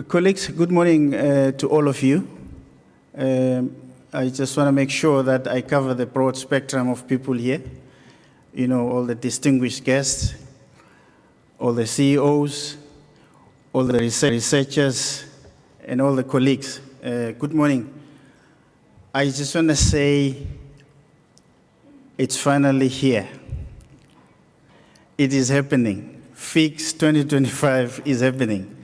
Colleagues, good morning to all of you. I just want to make sure that I cover the broad spectrum of people here. You know, all the distinguished guests, all the CEOs, all the researchers, and all the colleagues. Good morning. I just want to say it's finally here. It is happening. FiCS 2025 is happening.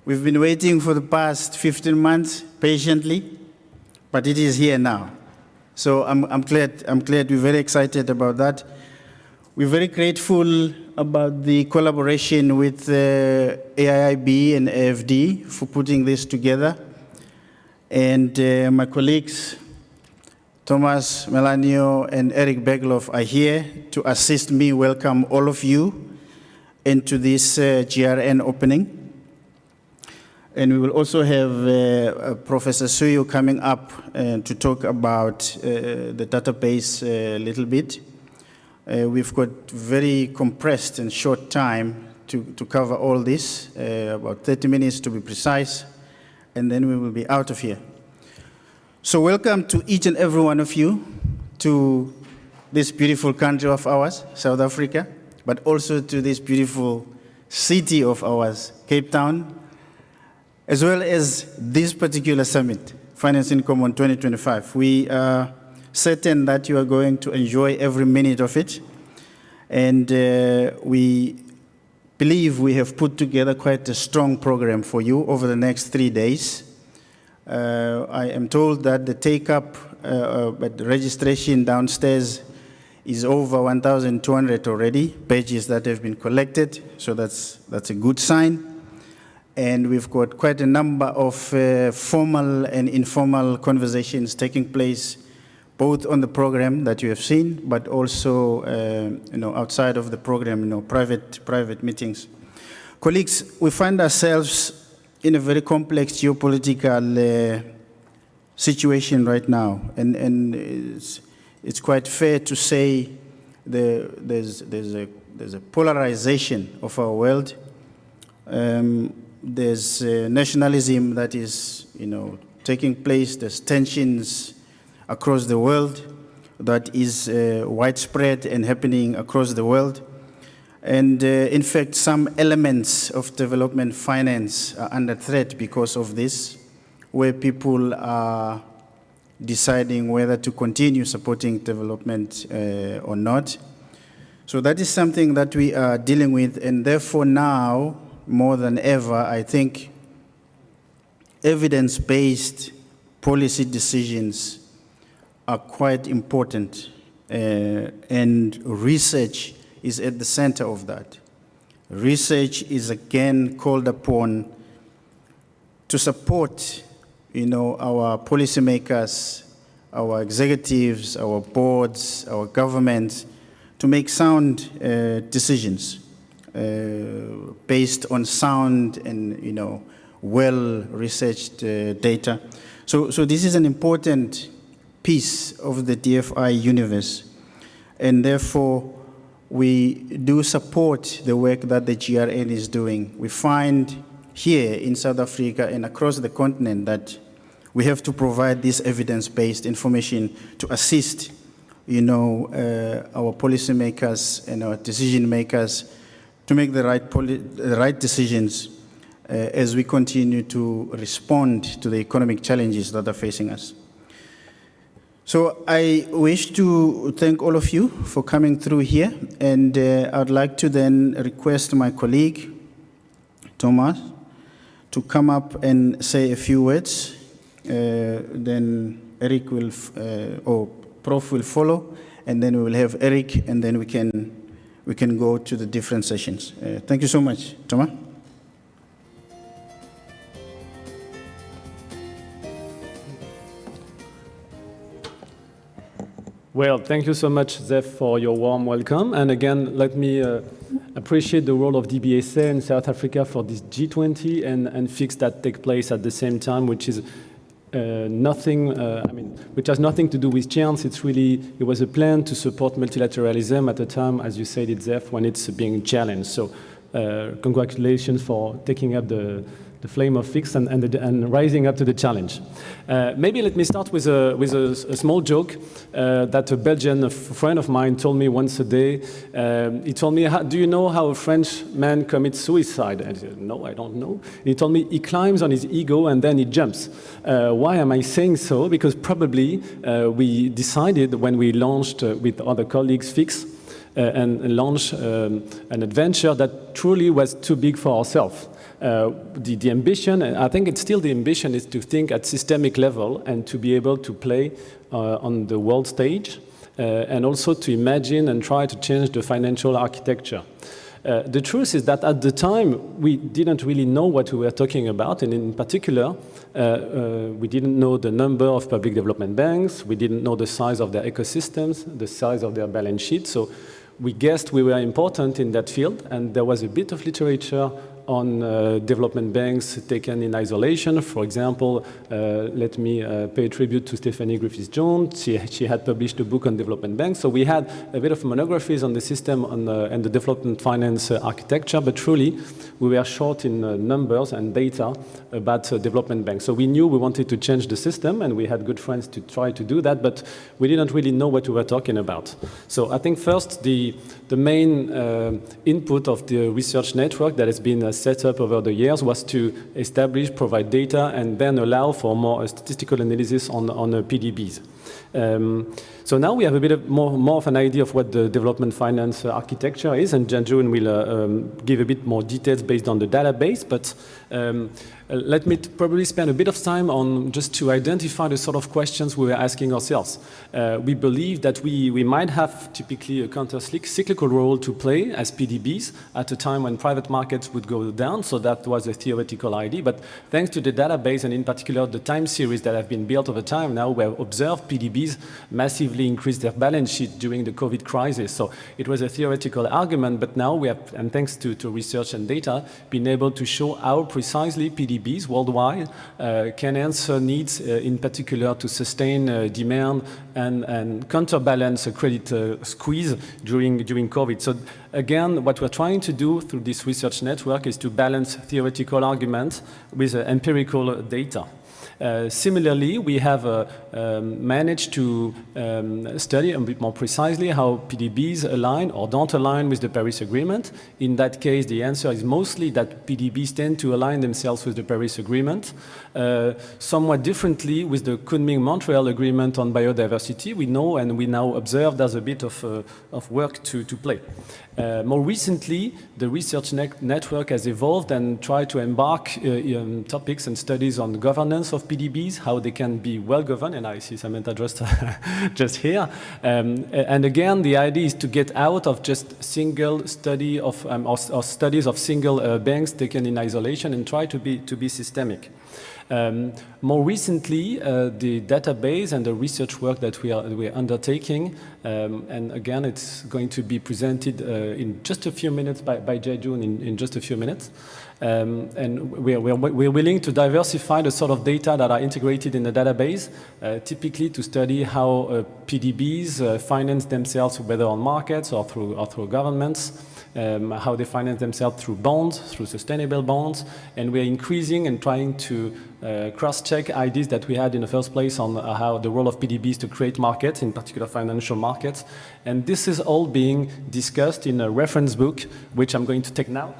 We've been waiting for the past 15 months patiently, but it is here now. So I'm glad. We're very excited about that. We're very grateful about the collaboration with AIIB and AFD for putting this together. And my colleagues, Thomas Melanio and Eric Begloff, are here to assist me welcome all of you into this GRN opening. And we will also have Professor Suyu coming up to talk about the database a little bit. We've got very compressed and short time to cover all this, about 30 minutes to be precise, and then we will be out of here. So welcome to each and every one of you to this beautiful country of ours, South Africa, but also to this beautiful city of ours, Cape Town, as well as this particular summit, Finance in Common 2025. We are certain that you are going to enjoy every minute of it. And we believe we have put together quite a strong program for you over the next 3 days. I am told that the take-up at the registration downstairs is over 1,200 already, pages that have been collected, so that's a good sign. And we've got quite a number of formal and informal conversations taking place, both on the program that you have seen, but also outside of the program, private meetings. Colleagues, we find ourselves in a very complex geopolitical situation right now, and it's quite fair to say there's a polarization of our world. There's nationalism that is, taking place. There's tensions across the world that is widespread and happening across the world. And in fact, some elements of development finance are under threat because of this, where people are deciding whether to continue supporting development or not. So that is something that we are dealing with, and therefore now, more than ever, I think evidence-based policy decisions are quite important, and research is at the center of that. Research is again called upon to support, our policymakers, our executives, our boards, our governments, to make sound decisions. Based on sound and well-researched data. So this is an important piece of the DFI universe, and therefore we do support the work that the GRN is doing. We find here in South Africa and across the continent that we have to provide this evidence-based information to assist our policymakers and our decision makers to make the right decisions as we continue to respond to the economic challenges that are facing us. So I wish to thank all of you for coming through here, and I'd like to then request my colleague, Thomas, to come up and say a few words. Then Eric will, or Prof will follow, and then we will have Eric, and then we can go to the different sessions. Thank you so much. Thomas? Well, thank you so much, Zef, for your warm welcome. And again, let me appreciate the role of DBSA in South Africa for this G20 and FiCS that take place at the same time, which is which has nothing to do with chance. It was a plan to support multilateralism at a time, as you said it, Zef, when it's being challenged. So congratulations for taking up the flame of FiCS and rising up to the challenge. Maybe let me start with a small joke that a Belgian friend of mine told me once a day. He told me, do you know how a French man commits suicide? I said, no, I don't know. He told me he climbs on his ego and then he jumps. Why am I saying so? Because probably we decided when we launched with other colleagues FiCS and launched an adventure that truly was too big for ourselves. The ambition, and I think it's still the ambition, is to think at systemic level and to be able to play on the world stage and also to imagine and try to change the financial architecture. The truth is that at the time, we didn't really know what we were talking about, and in particular, we didn't know the number of public development banks, we didn't know the size of their ecosystems, the size of their balance sheet, so we guessed we were important in that field, and there was a bit of literature on development banks taken in isolation. For example, let me pay tribute to Stephanie Griffiths-Jones. She had published a book on development banks. So we had a bit of monographies on the system and the development finance architecture, but truly we were short in numbers and data about development banks. So we knew we wanted to change the system, and we had good friends to try to do that, but we didn't really know what we were talking about. So I think first the main input of the research network that has been set up over the years was to establish, provide data, and then allow for more statistical analysis on PDBs. So now we have a bit more of an idea of what the development finance architecture is, and Janjun will give a bit more details based on the database, but let me probably spend a bit of time on just to identify the sort of questions we were asking ourselves. We believe that we might have typically a counter-cyclical role to play as PDBs at a time when private markets would go down, so that was a theoretical idea, but thanks to the database and in particular the time series that have been built over time, now we have observed PDBs massively increase their balance sheet during the COVID crisis. So it was a theoretical argument, but now we have, and thanks to research and data, been able to show how precisely PDBs worldwide can answer needs, in particular to sustain demand and counterbalance a credit squeeze during COVID. So again, what we're trying to do through this research network is to balance theoretical arguments with empirical data. Similarly, we have managed to study a bit more precisely how PDBs align or don't align with the Paris Agreement. In that case, the answer is mostly that PDBs tend to align themselves with the Paris Agreement. Somewhat differently with the Kunming-Montreal Agreement on biodiversity, we know and we now observe there's a bit of work to play. More recently, the research network has evolved and tried to embark topics and studies on governance of PDBs, how they can be well governed, and I see Samantha just here. And again, the idea is to get out of just single study of or studies of single banks taken in isolation and try to be systemic. More recently, the database and the research work that we're undertaking, and again, it's going to be presented in just a few minutes by Jae-Jun in just a few minutes. And we're willing to diversify the sort of data that are integrated in the database, typically to study how PDBs finance themselves, whether on markets or through governments. How they finance themselves through bonds, through sustainable bonds, and we're increasing and trying to cross-check ideas that we had in the first place on how the role of PDBs to create markets, in particular financial markets. And this is all being discussed in a reference book, which I'm going to take now.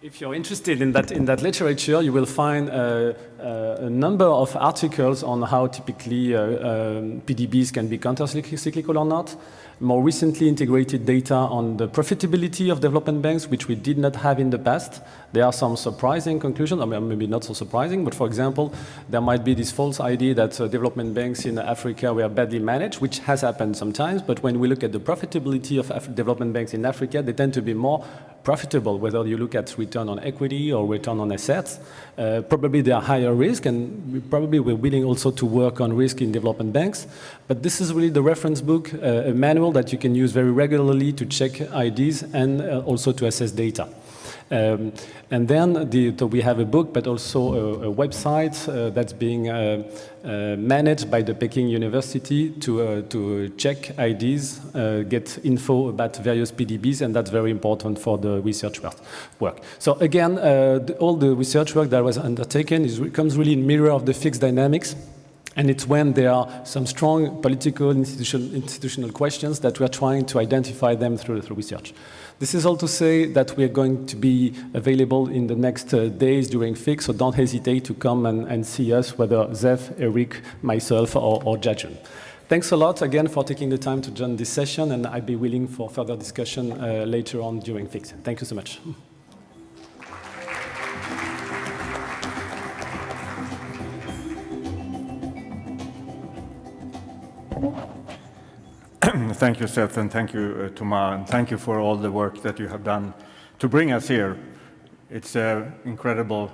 If you're interested in that literature, you will find a number of articles on how typically PDBs can be counter-cyclical or not. More recently, integrated data on the profitability of development banks, which we did not have in the past. There are some surprising conclusions, or maybe not so surprising, but for example, there might be this false idea that development banks in Africa were badly managed, which has happened sometimes, but when we look at the profitability of development banks in Africa, they tend to be more profitable, whether you look at return on equity or return on assets. Probably they are higher risk, and we're willing also to work on risk in development banks. But this is really the reference book, a manual that you can use very regularly to check IDs and also to assess data. And then we have a book, but also a website that's being managed by the Peking University to check ideas, get info about various PDBs, and that's very important for the research work. So again, all the research work that was undertaken comes really in mirror of the FiCS dynamics. And it's when there are some strong political, institutional questions that we are trying to identify them through research. This is all to say that we are going to be available in the next days during FiCS, so don't hesitate to come and see us, whether Zef, Eric, myself, or Jajun. Thanks a lot again for taking the time to join this session, and I'll be willing for further discussion later on during FiCS. Thank you so much. Thank you, Seth, and thank you, Thomas, and thank you for all the work that you have done to bring us here. It's an incredible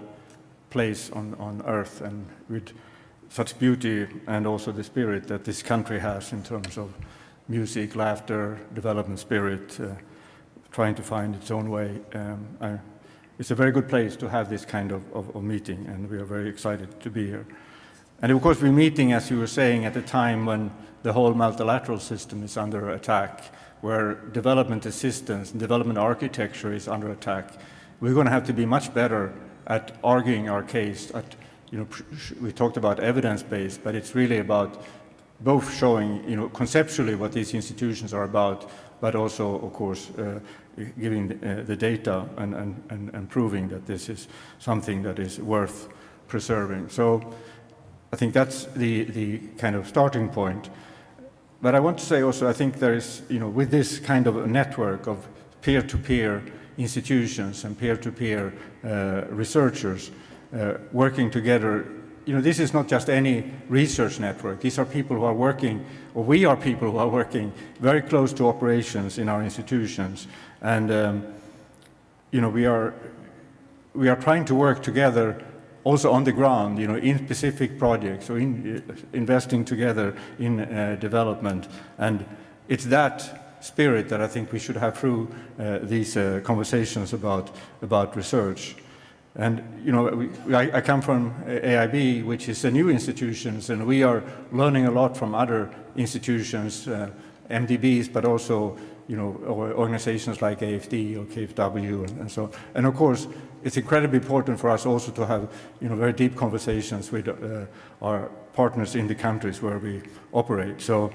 place on earth, and with such beauty and also the spirit that this country has in terms of music, laughter, development spirit, trying to find its own way. It's a very good place to have this kind of meeting, and we are very excited to be here. And of course, we're meeting, as you were saying, at a time when the whole multilateral system is under attack, where development assistance and development architecture is under attack. We're going to have to be much better at arguing our case. We talked about evidence-based, but it's really about both showing, conceptually what these institutions are about, but also, of course, giving the data and proving that this is something that is worth preserving. So I think that's the kind of starting point. But I want to say also, I think there is, with this kind of a network of peer-to-peer institutions and peer-to-peer researchers working together, this is not just any research network. These are people who are working, or we are people who are working very close to operations in our institutions. And, we are trying to work together also on the ground, in specific projects, or investing together in development. And it's that spirit that I think we should have through these conversations about research. And, I come from AIB, which is a new institution, and we are learning a lot from other institutions, MDBs, but also, organizations like AFD or KFW and so on. And of course, it's incredibly important for us also to have, very deep conversations with our partners in the countries where we operate. So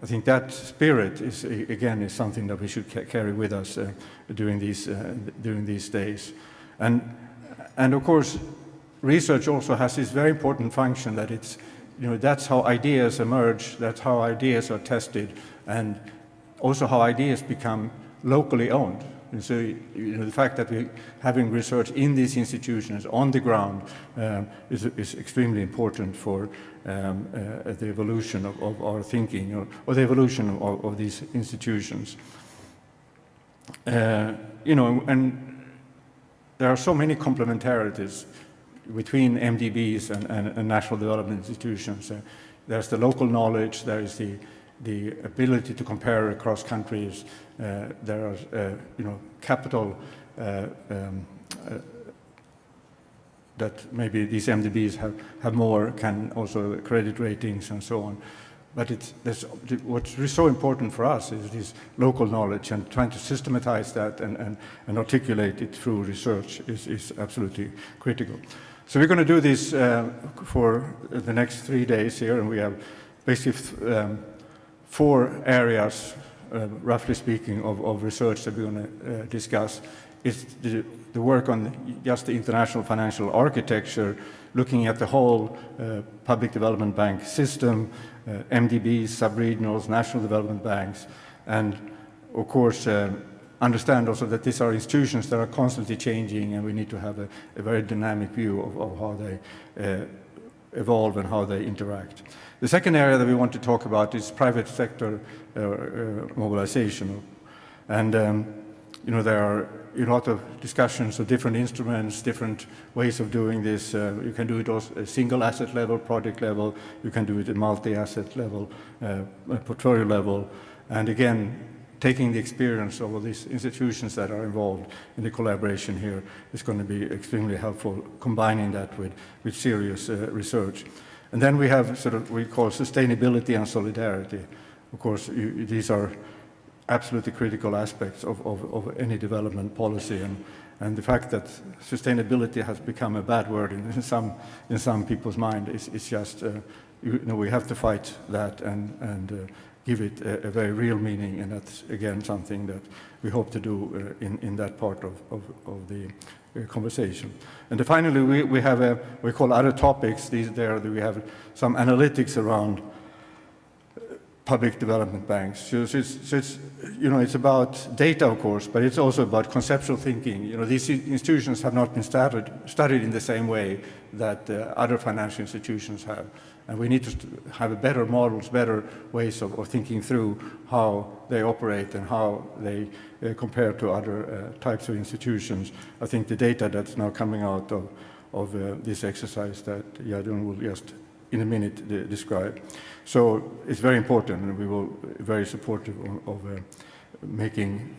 I think that spirit is something that we should carry with us during these days. And of course, research also has this very important function that it's, that's how ideas emerge, that's how ideas are tested, and also how ideas become locally owned. And so, the fact that we're having research in these institutions on the ground is extremely important for the evolution of our thinking, or the evolution of these institutions. And there are so many complementarities between MDBs and national development institutions. There's the local knowledge, there is the ability to compare across countries. There are, capital that maybe these MDBs have more, can also credit ratings and so on. But what's so important for us is this local knowledge, and trying to systematize that and articulate it through research is absolutely critical. So we're going to do this for the next 3 days here, and we have basically 4 areas, roughly speaking, of research that we're going to discuss. It's the work on just the international financial architecture, looking at the whole public development bank system, MDBs, sub-regionals, national development banks, and of course understand also that these are institutions that are constantly changing, and we need to have a very dynamic view of how they evolve and how they interact. The second area that we want to talk about is private sector mobilization. And there are a lot of discussions of different instruments, different ways of doing this. You can do it also at single asset level, project level. You can do it at multi-asset level, portfolio level. And again, taking the experience of all these institutions that are involved in the collaboration here is going to be extremely helpful, combining that with serious research. And then we have sort of, we call sustainability and solidarity. Of course, these are absolutely critical aspects of any development policy, and the fact that sustainability has become a bad word in some people's mind is just, we have to fight that and give it a very real meaning, and that's again something that we hope to do in that part of the conversation. And finally, we have we call other topics. We have some analytics around public development banks. So it's about data, of course, but it's also about conceptual thinking. These institutions have not been studied in the same way that other financial institutions have. And we need to have better models, better ways of thinking through how they operate and how they compare to other types of institutions. I think the data that's now coming out of this exercise that Yadun will just in a minute describe. So it's very important, and we will be very supportive of making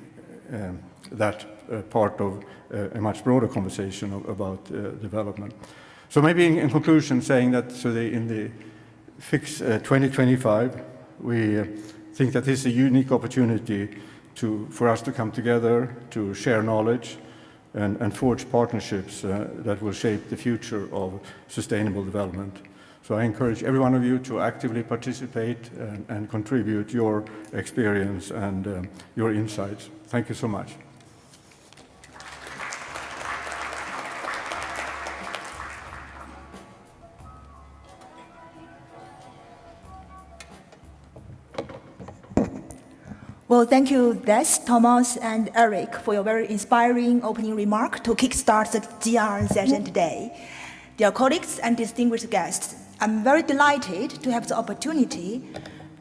that part of a much broader conversation about development. So maybe in conclusion, saying that in the FiCS 2025, we think that this is a unique opportunity for us to come together, to share knowledge, and forge partnerships that will shape the future of sustainable development. So I encourage every one of you to actively participate and contribute your experience and your insights. Thank you so much. Well, thank you, Des, Thomas, and Eric for your very inspiring opening remark to kickstart the GR session today. Dear colleagues and distinguished guests, I'm very delighted to have the opportunity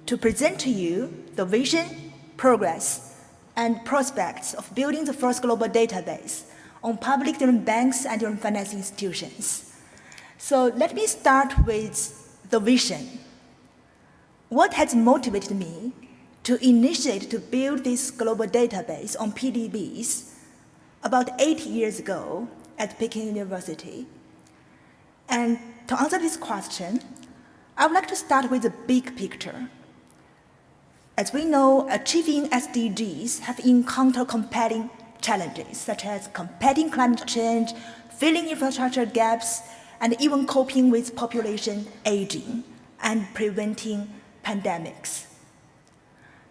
to present to you the vision, progress, and prospects of building the first global database on public development banks and development finance institutions. So let me start with the vision. What has motivated me to initiate to build this global database on PDBs about 8 years ago at Peking University? And to answer this question, I would like to start with the big picture. As we know, achieving SDGs have encountered compelling challenges, such as combating climate change, filling infrastructure gaps, and even coping with population aging and preventing pandemics.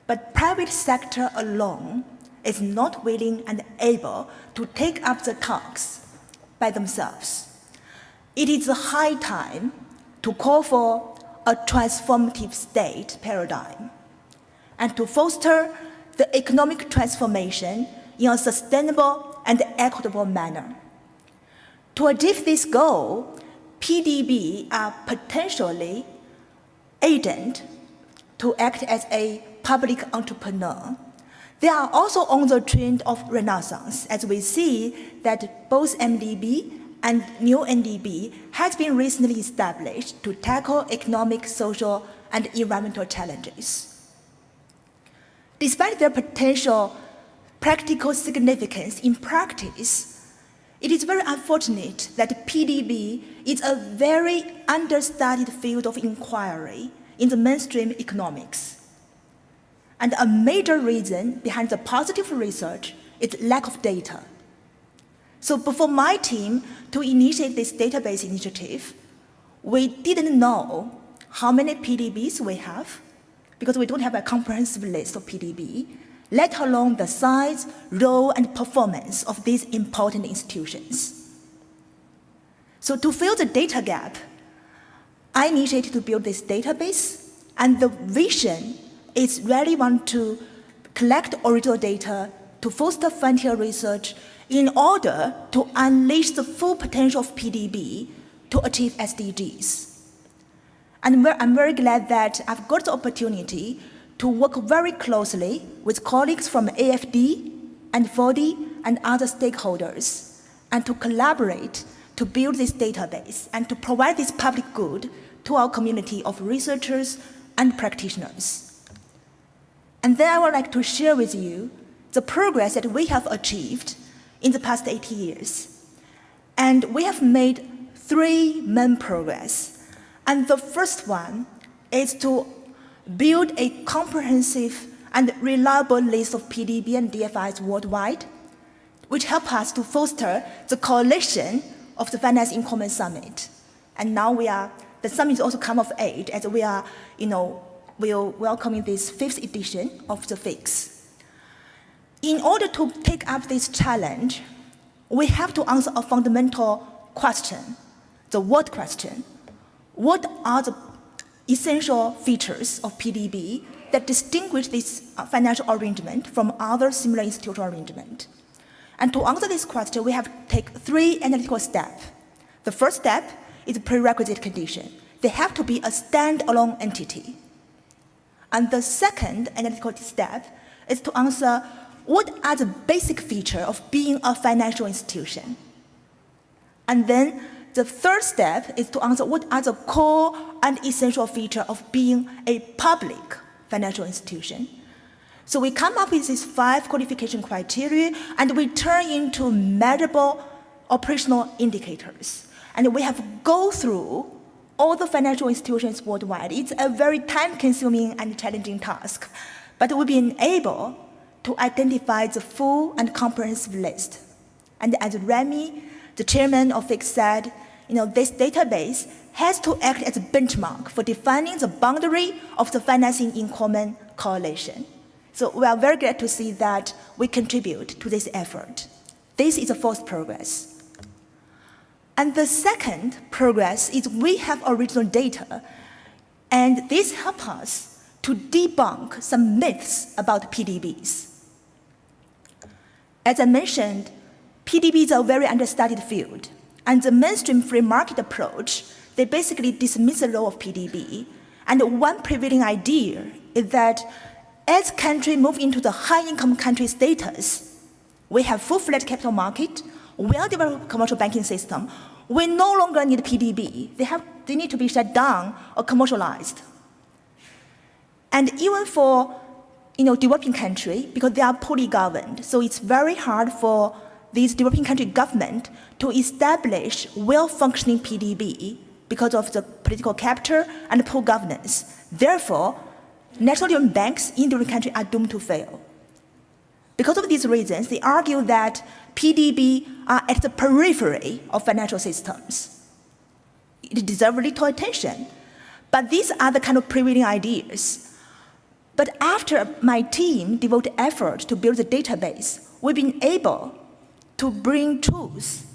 But private sector alone is not willing and able to take up the task by themselves. It is a high time to call for a transformative state paradigm and to foster the economic transformation in a sustainable and equitable manner. To achieve this goal, PDB are potentially agent to act as a public entrepreneur. They are also on the trend of renaissance, as we see that both MDB and new NDB has been recently established to tackle economic, social, and environmental challenges. Despite their potential practical significance in practice, it is very unfortunate that PDB is a very understudied field of inquiry in the mainstream economics. And a major reason behind the positive research is lack of data. So before my team to initiate this database initiative, we didn't know how many PDBs we have, because we don't have a comprehensive list of PDB, let alone the size, role, and performance of these important institutions. So to fill the data gap, I initiated to build this database, and the vision is really want to collect original data to foster frontier research in order to unleash the full potential of PDB to achieve SDGs. And I'm very glad that I've got the opportunity to work very closely with colleagues from AFD and 4D and other stakeholders, and to collaborate to build this database and to provide this public good to our community of researchers and practitioners. And then I would like to share with you the progress that we have achieved in the past 80 years. And we have made 3 main progress. And the first one is to build a comprehensive and reliable list of PDB and DFIs worldwide, which help us to foster the coalition of the Finance in Common Summit. And now the summit is also come of age as we are, we are welcoming this 5th edition of the FiCS. In order to take up this challenge, we have to answer a fundamental question, the what question. What are the essential features of PDB that distinguish this financial arrangement from other similar institutional arrangements? And to answer this question, we have to take 3 analytical steps. The first step is a prerequisite condition. They have to be a standalone entity. And the second analytical step is to answer what are the basic features of being a financial institution. And then the third step is to answer what are the core and essential features of being a public financial institution. So we come up with these 5 qualification criteria, and we turn into measurable operational indicators. And we have go through all the financial institutions worldwide. It's a very time-consuming and challenging task, but we've been able to identify the full and comprehensive list. And as Remy, the chairman of FiCS, said, this database has to act as a benchmark for defining the boundary of the financing in common coalition. So we are very glad to see that we contribute to this effort. This is the first progress. And the second progress is we have original data, and this helps us to debunk some myths about PDBs. As I mentioned, PDBs are a very understudied field, and the mainstream free market approach, they basically dismiss the role of PDB. And one prevailing idea is that as countries move into the high-income country status, we have full-fledged capital market, well-developed commercial banking system. We no longer need PDB. They need to be shut down or commercialized. And even for developing countries, because they are poorly governed, so it's very hard for these developing country government to establish well-functioning PDB because of the political capture and poor governance. Therefore, national development banks in developing countries are doomed to fail. Because of these reasons, they argue that PDB are at the periphery of financial systems. It deserves little attention. But these are the kind of prevailing ideas. But after my team devoted effort to build the database, we've been able to bring truth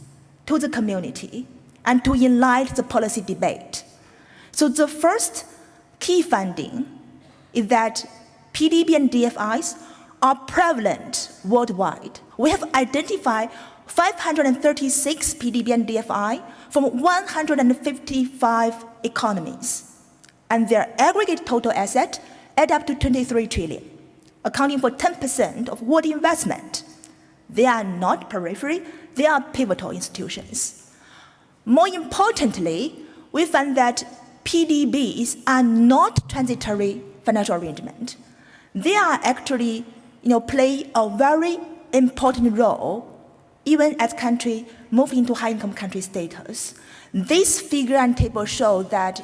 to the community and to enlighten the policy debate. So the first key finding is that PDB and DFIs are prevalent worldwide. We have identified 536 PDB and DFI from 155 economies, and their aggregate total asset add up to 23 trillion, accounting for 10% of world investment. They are not periphery, they are pivotal institutions. More importantly, we find that PDBs are not transitory financial arrangement. They are actually play a very important role even as countries move into high-income country status. This figure and table show that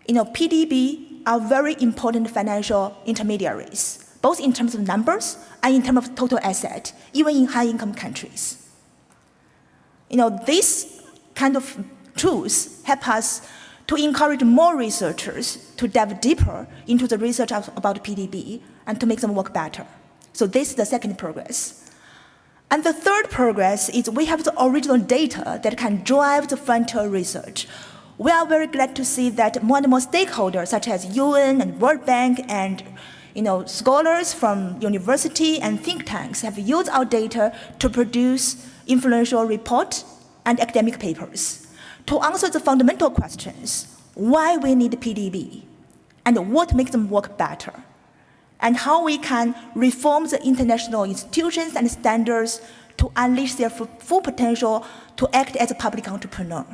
PDB are very important financial intermediaries, both in terms of numbers and in terms of total asset, even in high-income countries. This kind of truths help us to encourage more researchers to dive deeper into the research about PDB and to make them work better. So this is the second progress. And the third progress is we have the original data that can drive the frontier research. We are very glad to see that more and more stakeholders, such as UN and World Bank and scholars from university and think tanks have used our data to produce influential reports and academic papers to answer the fundamental questions: why we need PDB, and what makes them work better, and how we can reform the international institutions and standards to unleash their full potential to act as a public entrepreneur.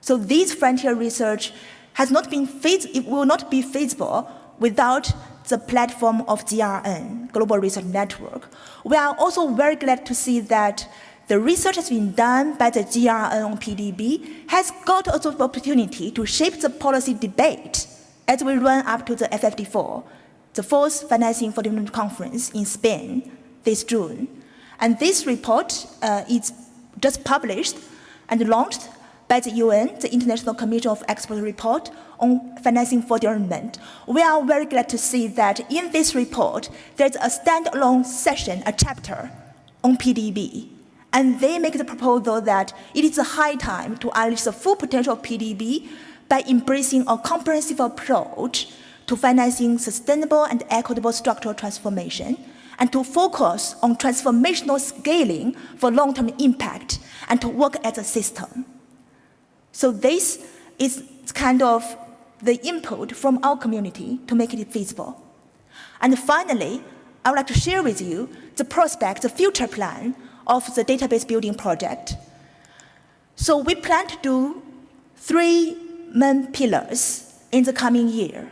So this frontier research has not been it will not be feasible without the platform of GRN, Global Research Network, we are also very glad to see that the research has been done by the GRN on PDB has got also the opportunity to shape the policy debate as we run up to the FFD4, the fourth Financing for Development Conference in Spain this June. And this report is just published and launched by the UN, the International Commission of Experts report on financing for development. We are very glad to see that in this report, there's a standalone session, a chapter on PDB. And they make the proposal that it is a high time to unleash the full potential of PDB by embracing a comprehensive approach to financing sustainable and equitable structural transformation, and to focus on transformational scaling for long-term impact, and to work as a system. So this is kind of the input from our community to make it feasible. And finally, I would like to share with you the prospect, the future plan of the database building project. So we plan to do 3 main pillars in the coming year.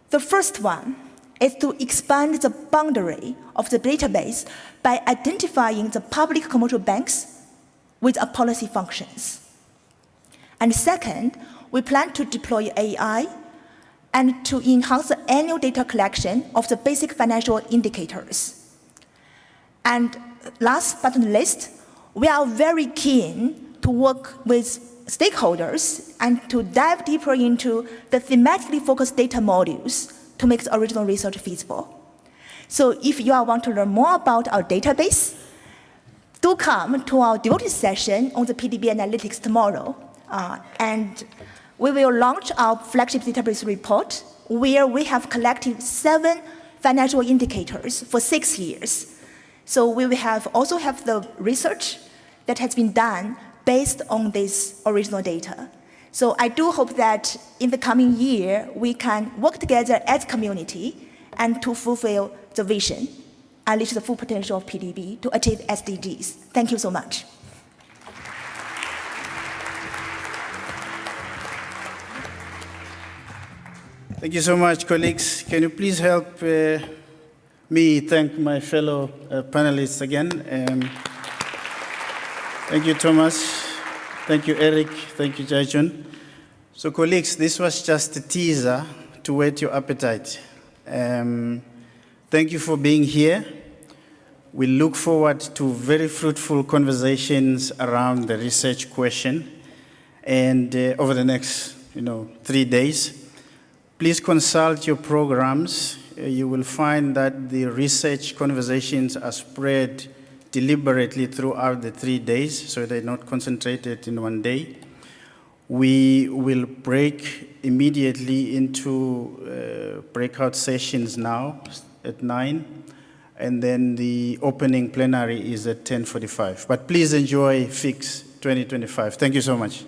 The first one is to expand the boundary of the database by identifying the public commercial banks with a policy functions. And second, we plan to deploy AI and to enhance the annual data collection of the basic financial indicators. And last but not least, we are very keen to work with stakeholders and to dive deeper into the thematically focused data modules to make the original research feasible. So if you want to learn more about our database, do come to our devoted session on the PDB analytics tomorrow. And we will launch our flagship database report where we have collected 7 financial indicators for 6 years. So we will also have the research that has been done based on this original data. So I do hope that in the coming year, we can work together as a community and to fulfill the vision, unleash the full potential of PDB to achieve SDGs. Thank you so much. Thank you so much, colleagues. Can you please help me thank my fellow panelists again? Thank you, Thomas. Thank you, Eric. Thank you, Jaijun. So, colleagues, this was just a teaser to whet your appetite. Thank you for being here. We look forward to very fruitful conversations around the research question and over the next 3 days. Please consult your programs. You will find that the research conversations are spread deliberately throughout the 3 days, so they're not concentrated in one day. We will break immediately into breakout sessions now at 9, and then the opening plenary is at 10:45. But please enjoy FiCS 2025. Thank you so much.